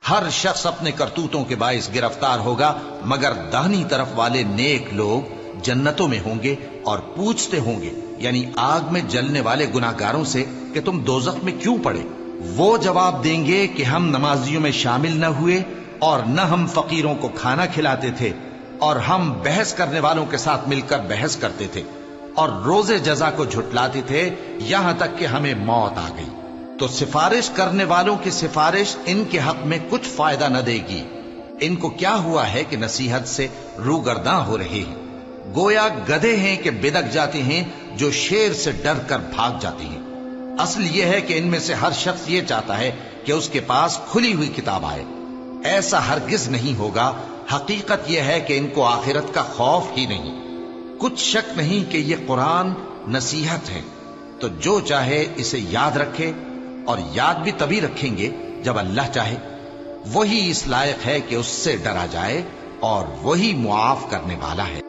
ہر شخص اپنے کرتوتوں کے باعث گرفتار ہوگا، مگر داہنی طرف والے نیک لوگ جنتوں میں ہوں گے اور پوچھتے ہوں گے، یعنی آگ میں جلنے والے گناہگاروں سے، کہ تم دوزخ میں کیوں پڑے؟ وہ جواب دیں گے کہ ہم نمازیوں میں شامل نہ ہوئے، اور نہ ہم فقیروں کو کھانا کھلاتے تھے، اور ہم بحث کرنے والوں کے ساتھ مل کر بحث کرتے تھے، اور روز جزا کو جھٹلاتے تھے، یہاں تک کہ ہمیں موت آ گئی۔ تو سفارش کرنے والوں کی سفارش ان کے حق میں کچھ فائدہ نہ دے گی۔ ان کو کیا ہوا ہے کہ نصیحت سے روگرداں ہو رہے ہیں؟ گویا گدھے ہیں کہ بدک جاتے ہیں، جو شیر سے ڈر کر بھاگ جاتے ہیں۔ اصل یہ ہے کہ ان میں سے ہر شخص یہ چاہتا ہے کہ اس کے پاس کھلی ہوئی کتاب آئے۔ ایسا ہرگز نہیں ہوگا۔ حقیقت یہ ہے کہ ان کو آخرت کا خوف ہی نہیں۔ کچھ شک نہیں کہ یہ قرآن نصیحت ہے، تو جو چاہے اسے یاد رکھے، اور یاد بھی تبھی رکھیں گے جب اللہ چاہے۔ وہی اس لائق ہے کہ اس سے ڈرا جائے، اور وہی معاف کرنے والا ہے۔